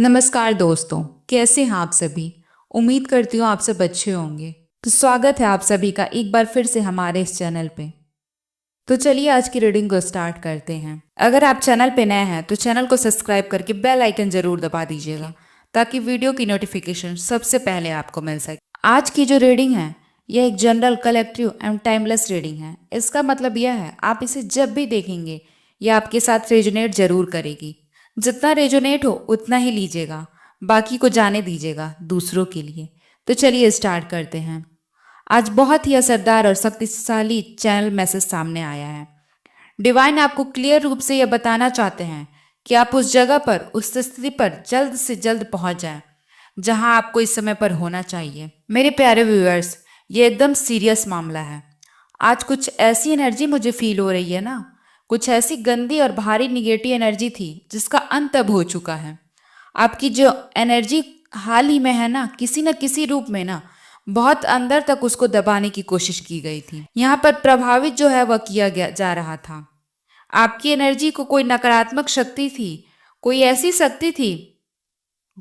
नमस्कार दोस्तों, कैसे हैं आप सभी। उम्मीद करती हूँ आप सब अच्छे होंगे। तो स्वागत है आप सभी का एक बार फिर से हमारे इस चैनल पे। तो चलिए आज की रीडिंग को स्टार्ट करते हैं। अगर आप चैनल पे नए हैं तो चैनल को सब्सक्राइब करके बेल आइकन जरूर दबा दीजिएगा ताकि वीडियो की नोटिफिकेशन सबसे पहले आपको मिल सके। आज की जो रीडिंग है यह एक general, collective and timeless reading है। इसका मतलब यह है आप इसे जब भी देखेंगे यह आपके साथ रेजोनेट जरूर करेगी। जितना रेजोनेट हो उतना ही लीजिएगा, बाकी को जाने दीजिएगा दूसरों के लिए। तो चलिए स्टार्ट करते हैं। आज बहुत ही असरदार और शक्तिशाली चैनल मैसेज सामने आया है। डिवाइन आपको क्लियर रूप से यह बताना चाहते हैं कि आप उस जगह पर, उस स्थिति पर जल्द से जल्द पहुंच जाएं जहां आपको इस समय पर होना चाहिए। मेरे प्यारे व्यूअर्स, ये एकदम सीरियस मामला है। आज कुछ ऐसी एनर्जी मुझे फील हो रही है ना, कुछ ऐसी गंदी और भारी निगेटिव एनर्जी थी जिसका अंत अब हो चुका है। आपकी जो एनर्जी हाल ही में है ना, किसी न किसी रूप में ना बहुत अंदर तक उसको दबाने की कोशिश की गई थी। यहाँ पर प्रभावित जो है वह किया गया जा रहा था। आपकी एनर्जी को कोई नकारात्मक शक्ति थी, कोई ऐसी शक्ति थी,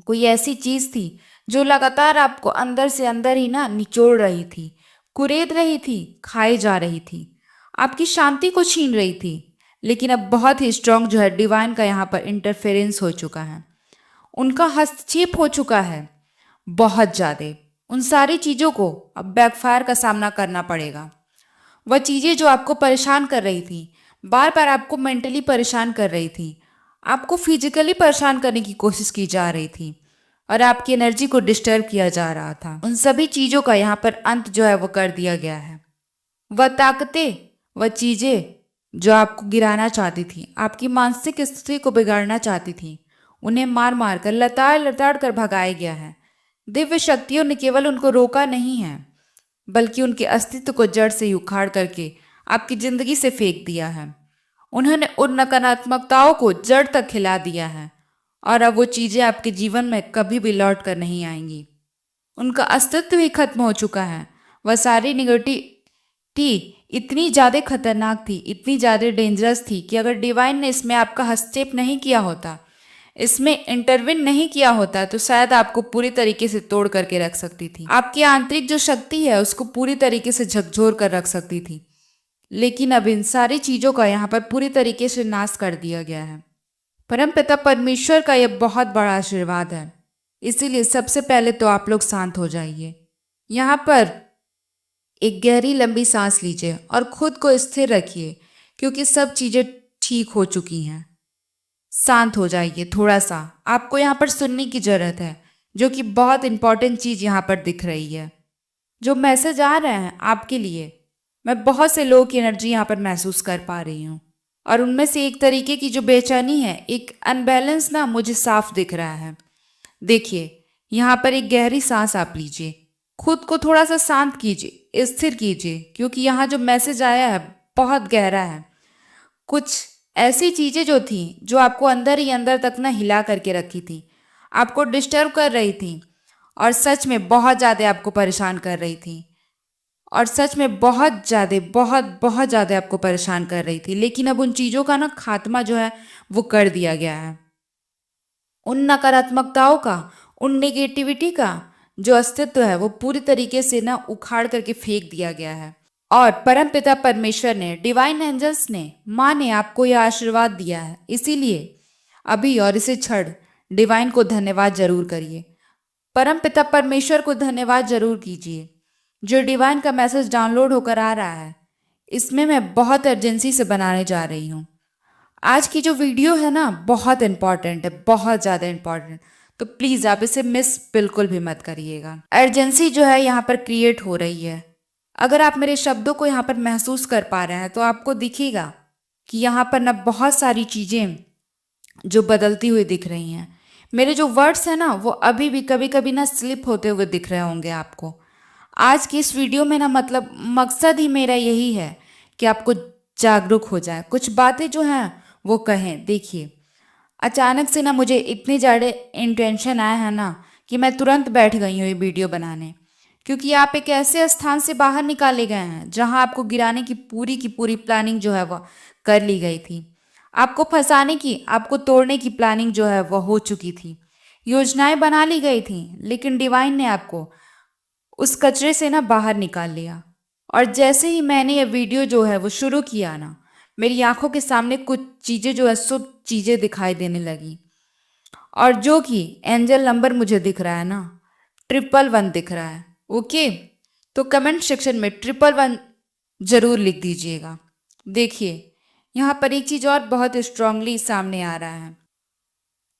कोई ऐसी चीज थी जो लगातार आपको अंदर से अंदर ही ना निचोड़ रही थी, कुरेद रही थी, खाई जा रही थी, आपकी शांति को छीन रही थी। लेकिन अब बहुत ही स्ट्रांग जो है डिवाइन का यहाँ पर इंटरफेरेंस हो चुका है, उनका हस्तक्षेप हो चुका है बहुत ज़्यादा। उन सारी चीज़ों को अब बैकफायर का सामना करना पड़ेगा। वह चीज़ें जो आपको परेशान कर रही थी, बार बार आपको मेंटली परेशान कर रही थी, आपको फिजिकली परेशान करने की कोशिश की जा रही थी और आपकी एनर्जी को डिस्टर्ब किया जा रहा था, उन सभी चीज़ों का यहाँ पर अंत जो है वो कर दिया गया है। वह ताकतें, वह चीज़ें जो आपको गिराना चाहती थी, आपकी मानसिक स्थिति को बिगाड़ना चाहती थी, उन्हें मार मार कर, लताड़ लताड़ कर भगाया गया है। दिव्य शक्तियों ने केवल उनको रोका नहीं है, बल्कि उनके अस्तित्व को जड़ से ही उखाड़ करके आपकी जिंदगी से फेंक दिया है। उन्होंने उन नकारात्मकताओं को जड़ तक हिला दिया है और अब वो चीज़ें आपके जीवन में कभी भी लौट कर नहीं आएंगी। उनका अस्तित्व ही खत्म हो चुका है। वह सारी निगेटिविटी इतनी ज़्यादा खतरनाक थी, इतनी ज़्यादा डेंजरस थी कि अगर डिवाइन ने इसमें आपका हस्तक्षेप नहीं किया होता, इसमें इंटरविन नहीं किया होता, तो शायद आपको पूरी तरीके से तोड़ करके रख सकती थी। आपकी आंतरिक जो शक्ति है उसको पूरी तरीके से झकझोर कर रख सकती थी। लेकिन अब इन सारी चीज़ों का यहाँ पर पूरी तरीके से नाश कर दिया गया है। परमपिता परमेश्वर का यह बहुत बड़ा आशीर्वाद है। इसीलिए सबसे पहले तो आप लोग शांत हो जाइए। यहाँ पर एक गहरी लंबी सांस लीजिए और खुद को स्थिर रखिए, क्योंकि सब चीज़ें ठीक हो चुकी हैं। शांत हो जाइए थोड़ा सा। आपको यहाँ पर सुनने की ज़रूरत है, जो कि बहुत इंपॉर्टेंट चीज़ यहाँ पर दिख रही है। जो मैसेज आ रहे हैं आपके लिए, मैं बहुत से लोगों की एनर्जी यहाँ पर महसूस कर पा रही हूँ और उनमें से एक तरीके की जो बेचैनी है, एक अनबैलेंस ना मुझे साफ दिख रहा है। देखिए, यहाँ पर एक गहरी सांस आप लीजिए, खुद को थोड़ा सा शांत कीजिए, स्थिर कीजिए, क्योंकि यहाँ जो मैसेज आया है बहुत गहरा है। कुछ ऐसी चीज़ें जो थी जो आपको अंदर ही अंदर तक ना हिला करके रखी थी, आपको डिस्टर्ब कर रही थी और सच में बहुत ज़्यादा आपको परेशान कर रही थी, और सच में बहुत ज़्यादा, बहुत बहुत ज़्यादा आपको परेशान कर रही थी। लेकिन अब उन चीज़ों का ना खात्मा जो है वो कर दिया गया है। उन नकारात्मकताओं का, उन नेगेटिविटी का जो अस्तित्व है वो पूरी तरीके से ना उखाड़ करके फेंक दिया गया है। और परमपिता परमेश्वर ने, डिवाइन एंजल्स ने, माँ ने आपको यह आशीर्वाद दिया है। इसीलिए अभी और इसे क्षण डिवाइन को धन्यवाद जरूर करिए, परमपिता परमेश्वर को धन्यवाद जरूर कीजिए। जो डिवाइन का मैसेज डाउनलोड होकर आ रहा है, इसमें मैं बहुत अर्जेंसी से बनाने जा रही हूँ। आज की जो वीडियो है ना बहुत इंपॉर्टेंट है, बहुत ज़्यादा इंपॉर्टेंट। तो प्लीज़ आप इसे मिस बिल्कुल भी मत करिएगा। अर्जेंसी जो है यहाँ पर क्रिएट हो रही है। अगर आप मेरे शब्दों को यहाँ पर महसूस कर पा रहे हैं तो आपको दिखेगा कि यहाँ पर ना बहुत सारी चीज़ें जो बदलती हुई दिख रही हैं। मेरे जो वर्ड्स हैं ना वो अभी भी कभी कभी ना स्लिप होते हुए दिख रहे होंगे आपको। आज की इस वीडियो में ना मतलब मकसद ही मेरा यही है कि आपको जागरूक हो जाए, कुछ बातें जो हैं वो कहें। देखिए, अचानक से ना मुझे इतनी ज़्यादा इंटेंशन आया है ना कि मैं तुरंत बैठ गई हूँ ये वीडियो बनाने, क्योंकि आप एक ऐसे स्थान से बाहर निकाले गए हैं जहाँ आपको गिराने की पूरी प्लानिंग जो है वह कर ली गई थी। आपको फंसाने की, आपको तोड़ने की प्लानिंग जो है वह हो चुकी थी। योजनाएं बना ली गई थी, लेकिन डिवाइन ने आपको उस कचरे से ना बाहर निकाल लिया। और जैसे ही मैंने ये वीडियो जो है वो शुरू किया ना, मेरी आंखों के सामने कुछ चीज़ें जो है शुभ चीज़ें दिखाई देने लगी। और जो कि एंजल नंबर मुझे दिख रहा है ना, 111 दिख रहा है। ओके, तो कमेंट सेक्शन में 111 जरूर लिख दीजिएगा। देखिए, यहाँ पर एक चीज़ और बहुत स्ट्रांगली सामने आ रहा है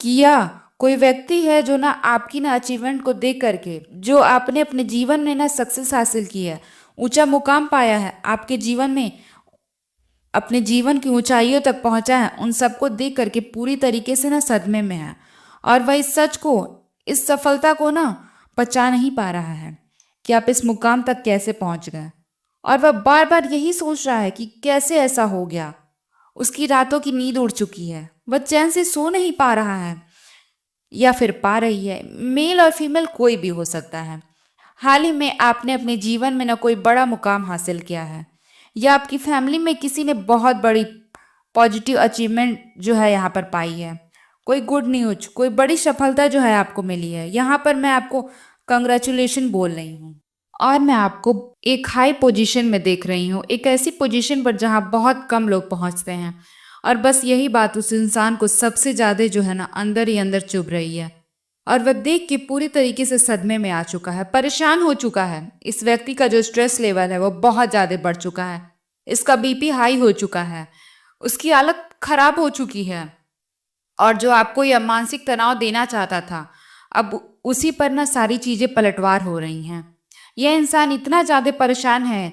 कि यह कोई व्यक्ति है जो ना आपकी ना अचीवमेंट को देख करके, जो आपने अपने जीवन में ना सक्सेस हासिल की है, ऊंचा मुकाम पाया है, आपके जीवन में अपने जीवन की ऊंचाइयों तक पहुंचा है, उन सबको देख करके पूरी तरीके से ना सदमे में है। और वह इस सच को, इस सफलता को ना पचा नहीं पा रहा है कि आप इस मुकाम तक कैसे पहुंच गए। और वह बार बार यही सोच रहा है कि कैसे ऐसा हो गया। उसकी रातों की नींद उड़ चुकी है, वह चैन से सो नहीं पा रहा है, या फिर पा रही है। मेल और फीमेल कोई भी हो सकता है। हाल ही में आपने अपने जीवन में ना कोई बड़ा मुकाम हासिल किया है, या आपकी फैमिली में किसी ने बहुत बड़ी पॉजिटिव अचीवमेंट जो है यहाँ पर पाई है। कोई गुड न्यूज, कोई बड़ी सफलता जो है आपको मिली है। यहाँ पर मैं आपको कंग्रेचुलेशन बोल रही हूँ। और मैं आपको एक हाई पोजीशन में देख रही हूँ, एक ऐसी पोजीशन पर जहाँ बहुत कम लोग पहुँचते हैं। और बस यही बात उस इंसान को सबसे ज़्यादा जो है ना अंदर ही अंदर चुभ रही है। और वह देख के पूरी तरीके से सदमे में आ चुका है, परेशान हो चुका है। इस व्यक्ति का जो स्ट्रेस लेवल है वो बहुत ज़्यादा बढ़ चुका है। इसका बीपी हाई हो चुका है, उसकी हालत खराब हो चुकी है। और जो आपको यह मानसिक तनाव देना चाहता था, अब उसी पर ना सारी चीज़ें पलटवार हो रही हैं। यह इंसान इतना ज़्यादा परेशान है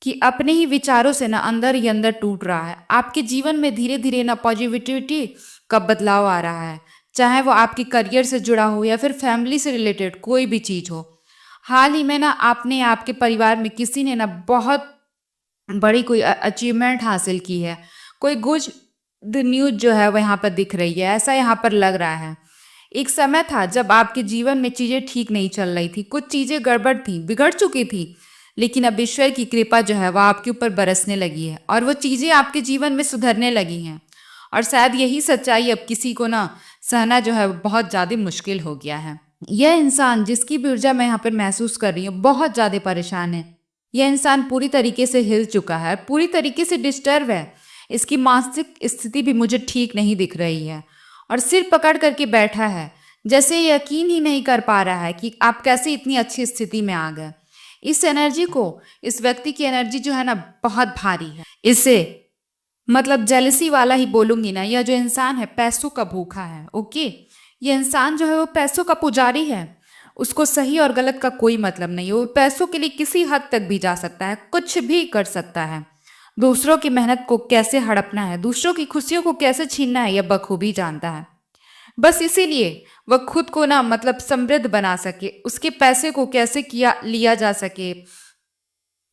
कि अपने ही विचारों से ना अंदर ही अंदर टूट रहा है। आपके जीवन में धीरे धीरे ना पॉजिटिविटी का बदलाव आ रहा है, चाहे वो आपके करियर से जुड़ा हो या फिर फैमिली से रिलेटेड कोई भी चीज़ हो। हाल ही में ना आपने, आपके परिवार में किसी ने ना बहुत बड़ी कोई अचीवमेंट हासिल की है। कोई गुड न्यूज जो है वो यहाँ पर दिख रही है, ऐसा यहाँ पर लग रहा है। एक समय था जब आपके जीवन में चीज़ें ठीक नहीं चल रही थी, कुछ चीज़ें गड़बड़ थी, बिगड़ चुकी थी। लेकिन अब ईश्वर की कृपा जो है वह आपके ऊपर बरसने लगी है और वो चीज़ें आपके जीवन में सुधरने लगी हैं। और शायद यही सच्चाई अब किसी को ना सहना जो है बहुत ज़्यादा मुश्किल हो गया है। यह इंसान जिसकी भी ऊर्जा मैं यहाँ पर महसूस कर रही हूँ बहुत ज़्यादा परेशान है। यह इंसान पूरी तरीके से हिल चुका है, पूरी तरीके से डिस्टर्ब है। इसकी मानसिक स्थिति भी मुझे ठीक नहीं दिख रही है और सिर पकड़ करके बैठा है, जैसे यकीन ही नहीं कर पा रहा है कि आप कैसे इतनी अच्छी स्थिति में आ गए। इस एनर्जी को, इस व्यक्ति की एनर्जी जो है ना बहुत भारी है। इसे मतलब जेलसी वाला ही बोलूंगी ना। यह जो इंसान है पैसों का भूखा है। ओके, यह इंसान जो है वो पैसों का पुजारी है। उसको सही और गलत का कोई मतलब नहीं है। वो पैसों के लिए किसी हद तक भी जा सकता है, कुछ भी कर सकता है। दूसरों की मेहनत को कैसे हड़पना है, दूसरों की खुशियों को कैसे छीनना है, यह बखूबी जानता है। बस इसीलिए वह खुद को ना मतलब समृद्ध बना सके, उसके पैसे को कैसे किया लिया जा सके।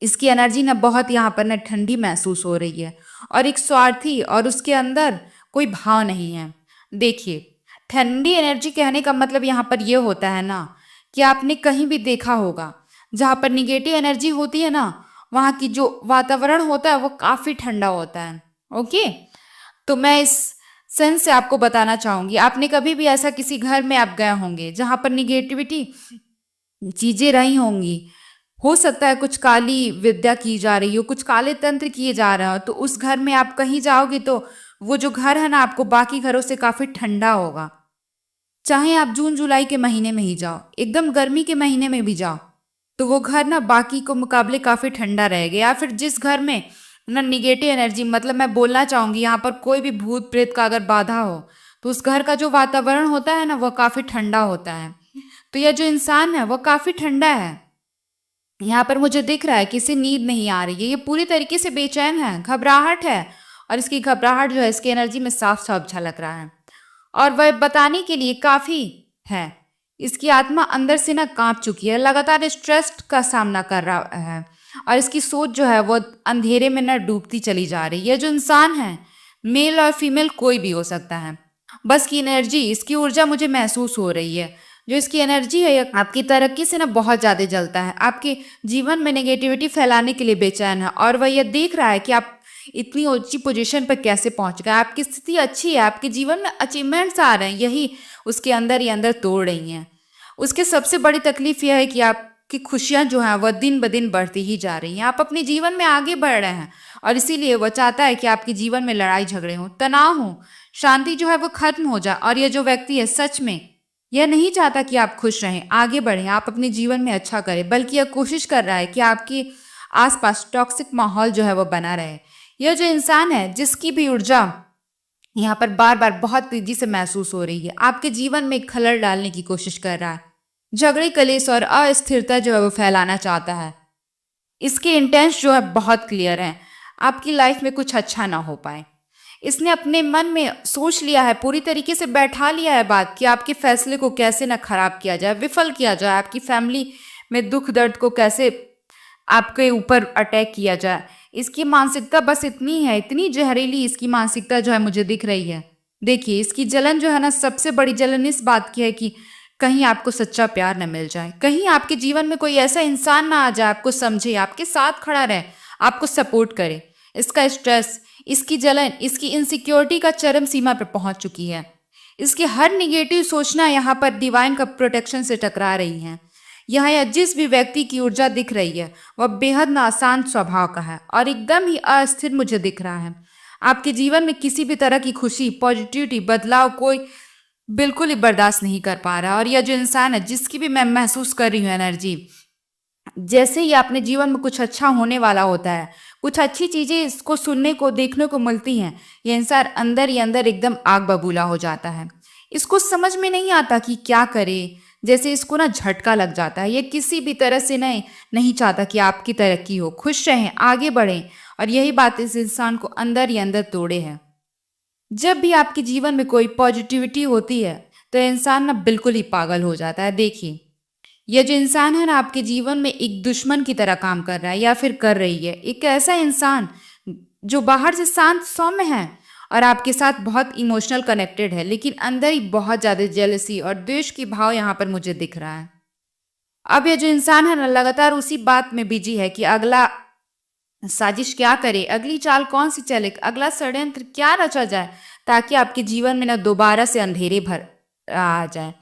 इसकी एनर्जी ना बहुत यहाँ पर ना ठंडी महसूस हो रही है और एक स्वार्थी, और उसके अंदर कोई भाव नहीं है। देखिए, ठंडी एनर्जी कहने का मतलब यहाँ पर यह होता है ना कि आपने कहीं भी देखा होगा जहाँ पर निगेटिव एनर्जी होती है ना, वहाँ की जो वातावरण होता है वो काफ़ी ठंडा होता है। ओके, तो मैं इस सेंस से आपको बताना चाहूँगी, आपने कभी भी ऐसा किसी घर में आप गए होंगे जहाँ पर निगेटिविटी चीज़ें रही होंगी। हो सकता है कुछ काली विद्या की जा रही हो, कुछ काले तंत्र किए जा रहे हो, तो उस घर में आप कहीं जाओगे तो वो जो घर है ना आपको बाकी घरों से काफ़ी ठंडा होगा। चाहे आप जून जुलाई के महीने में ही जाओ, एकदम गर्मी के महीने में भी जाओ, तो वो घर ना बाकी को मुकाबले काफ़ी ठंडा रहेगा। या फिर जिस घर में ना निगेटिव एनर्जी, मतलब मैं बोलना चाहूँगी यहाँ पर कोई भी भूत प्रेत का अगर बाधा हो, तो उस घर का जो वातावरण होता है ना वह काफ़ी ठंडा होता है। तो यह जो इंसान है वह काफ़ी ठंडा है। यहाँ पर मुझे दिख रहा है कि इसे नींद नहीं आ रही है, ये पूरी तरीके से बेचैन है, घबराहट है। और इसकी घबराहट जो है इसकी एनर्जी में साफ साफ झलक रहा है और वह बताने के लिए काफ़ी है। इसकी आत्मा अंदर से ना कांप चुकी है, लगातार स्ट्रेस का सामना कर रहा है और इसकी सोच जो है वो अंधेरे में ना डूबती चली जा रही है। जो इंसान है, मेल और फीमेल कोई भी हो सकता है, बस की एनर्जी, इसकी ऊर्जा मुझे महसूस हो रही है। जो इसकी एनर्जी है ये आपकी तरक्की से ना बहुत ज़्यादा जलता है, आपके जीवन में नेगेटिविटी फैलाने के लिए बेचैन है और वह यह देख रहा है कि आप इतनी ऊंची पोजीशन पर कैसे पहुंच गए। आपकी स्थिति अच्छी है, आपके जीवन में अचीवमेंट्स आ रहे हैं, यही उसके अंदर ही अंदर तोड़ रही हैं। उसके सबसे बड़ी तकलीफ यह है कि आपकी खुशियां जो हैं वह दिन ब दिन बढ़ती ही जा रही हैं। आप अपने जीवन में आगे बढ़ रहे हैं और इसीलिए वह चाहता है कि आपके जीवन में लड़ाई झगड़े हों, तनाव हो, शांति जो है वो खत्म हो जाए। और यह जो व्यक्ति है सच में यह नहीं चाहता कि आप खुश रहें, आगे बढ़ें, आप अपने जीवन में अच्छा करें, बल्कि यह कोशिश कर रहा है कि आपके आसपास टॉक्सिक माहौल जो है वो बना रहे। यह जो इंसान है जिसकी भी ऊर्जा यहाँ पर बार बार बहुत तेजी से महसूस हो रही है, आपके जीवन में खलल डालने की कोशिश कर रहा है, झगड़े कलेश और अस्थिरता जो है वो फैलाना चाहता है। इसके इंटेंस जो है बहुत क्लियर हैं, आपकी लाइफ में कुछ अच्छा ना हो पाए। इसने अपने मन में सोच लिया है, पूरी तरीके से बैठा लिया है बात कि आपके फैसले को कैसे ना खराब किया जाए, विफल किया जाए, आपकी फैमिली में दुख दर्द को कैसे आपके ऊपर अटैक किया जाए। इसकी मानसिकता बस इतनी है, इतनी जहरीली इसकी मानसिकता जो है मुझे दिख रही है। देखिए इसकी जलन जो है ना, सबसे बड़ी जलन इस बात की है कि कहीं आपको सच्चा प्यार न मिल जाए, कहीं आपके जीवन में कोई ऐसा इंसान ना आ जाए, आपको समझे, आपके साथ खड़ा रहे, आपको सपोर्ट करे। इसका स्ट्रेस, इसकी जलन, इसकी इनसिक्योरिटी का चरम सीमा पर पहुंच चुकी है। इसकी हर निगेटिव सोचना यहाँ पर डिवाइन का प्रोटेक्शन से टकरा रही है। यहाँ या जिस भी व्यक्ति की ऊर्जा दिख रही है वह बेहद ना आसान स्वभाव का है और एकदम ही अस्थिर मुझे दिख रहा है। आपके जीवन में किसी भी तरह की खुशी, पॉजिटिविटी, बदलाव कोई बिल्कुल ही बर्दाश्त नहीं कर पा रहा। और यह जो इंसान है जिसकी भी मैं महसूस कर रही हूँ एनर्जी, जैसे ही अपने जीवन में कुछ अच्छा होने वाला होता है, कुछ अच्छी चीजें इसको सुनने को देखने को मिलती हैं, यह इंसान अंदर ही अंदर एकदम आग बबूला हो जाता है। इसको समझ में नहीं आता कि क्या करे, जैसे इसको ना झटका लग जाता है। ये किसी भी तरह से नहीं चाहता कि आपकी तरक्की हो, खुश रहें, आगे बढ़ें। और यही बात इस इंसान को अंदर ही अंदर तोड़े है। जब भी आपके जीवन में कोई पॉजिटिविटी होती है तो इंसान ना बिल्कुल ही पागल हो जाता है। देखिए यह जो इंसान है ना आपके जीवन में एक दुश्मन की तरह काम कर रहा है या फिर कर रही है। एक ऐसा इंसान जो बाहर से शांत सौम्य है और आपके साथ बहुत इमोशनल कनेक्टेड है, लेकिन अंदर ही बहुत ज्यादा जेलसी और द्वेष की भाव यहाँ पर मुझे दिख रहा है। अब यह जो इंसान है ना लगातार उसी बात में बिजी है कि अगला साजिश क्या करे, अगली चाल कौन सी चले, अगला षड्यंत्र क्या रचा जाए ताकि आपके जीवन में ना दोबारा से अंधेरे भर आ जाए।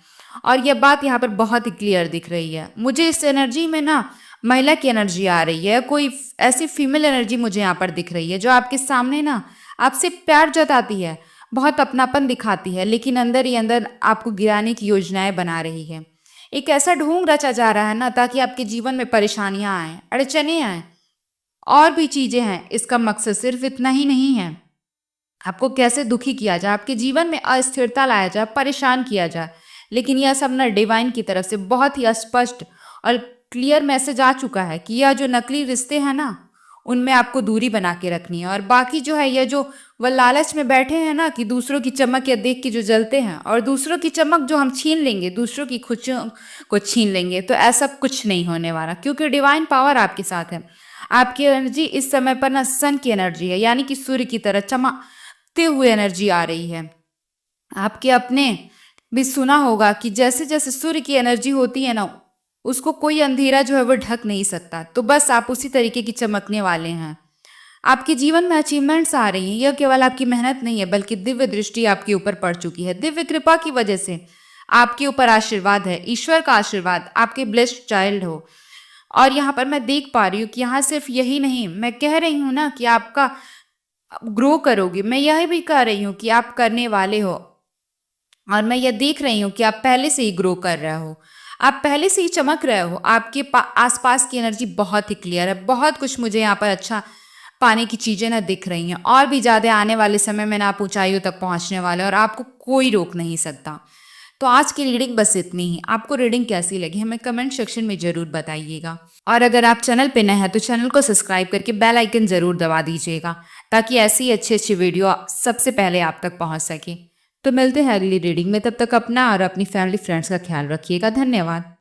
और यह बात यहाँ पर बहुत ही क्लियर दिख रही है। मुझे इस एनर्जी में ना महिला की एनर्जी आ रही है, कोई ऐसी फीमेल एनर्जी मुझे यहाँ पर दिख रही है जो आपके सामने ना आपसे प्यार जताती है, बहुत अपनापन दिखाती है, लेकिन अंदर ही अंदर आपको गिराने की योजनाएं बना रही है। एक ऐसा ढोंग रचा जा रहा है ना ताकि आपके जीवन में परेशानियां आए, अड़चने आए, और भी चीजें हैं। इसका मकसद सिर्फ इतना ही नहीं है आपको कैसे दुखी किया जाए, आपके जीवन में अस्थिरता लाया जाए, परेशान किया जाए। लेकिन यह सब ना डिवाइन की तरफ से बहुत ही स्पष्ट और क्लियर मैसेज आ चुका है कि यह जो नकली रिश्ते हैं ना उनमें आपको दूरी बना के रखनी है। और बाकी जो है यह जो वह लालच में बैठे हैं ना कि दूसरों की चमक या देख के जो जलते हैं और दूसरों की चमक जो हम छीन लेंगे, दूसरों की खुशियों को छीन लेंगे, तो ऐसा कुछ नहीं होने वाला, क्योंकि डिवाइन पावर आपके साथ है। आपकी एनर्जी इस समय पर ना सन की एनर्जी है, यानी कि सूर्य की तरह चमकते हुए एनर्जी आ रही है। आपके अपने भी सुना होगा कि जैसे जैसे सूर्य की एनर्जी होती है ना उसको कोई अंधेरा जो है वो ढक नहीं सकता। तो बस आप उसी तरीके की चमकने वाले हैं। आपके जीवन में अचीवमेंट्स आ रही हैं, यह केवल आपकी मेहनत नहीं है बल्कि दिव्य दृष्टि आपके ऊपर पड़ चुकी है। दिव्य कृपा की वजह से आपके ऊपर आशीर्वाद है, ईश्वर का आशीर्वाद, आपके ब्लेस्ड चाइल्ड हो। और यहाँ पर मैं देख पा रही हूँ कि यहाँ सिर्फ यही नहीं, मैं कह रही हूँ ना कि आपका ग्रो करोगे, मैं यह भी कह रही हूँ कि आप करने वाले हो। और मैं ये देख रही हूँ कि आप पहले से ही ग्रो कर रहे हो, आप पहले से ही चमक रहे हो। आपके आसपास की एनर्जी बहुत ही क्लियर है, बहुत कुछ मुझे यहाँ पर अच्छा पाने की चीज़ें ना दिख रही हैं, और भी ज़्यादा आने वाले समय में ना आप ऊंचाइयों तक पहुँचने वाले और आपको कोई रोक नहीं सकता। तो आज की रीडिंग बस इतनी ही। आपको रीडिंग कैसी लगी हमें कमेंट सेक्शन में ज़रूर बताइएगा। और अगर आप चैनल पे नए हैं तो चैनल को सब्सक्राइब करके बेल आइकन ज़रूर दबा दीजिएगा ताकि ऐसी अच्छी अच्छी वीडियो सबसे पहले आप तक पहुँच सके। तो मिलते हैं अगली रीडिंग में, तब तक अपना और अपनी फैमिली फ्रेंड्स का ख्याल रखिएगा। धन्यवाद।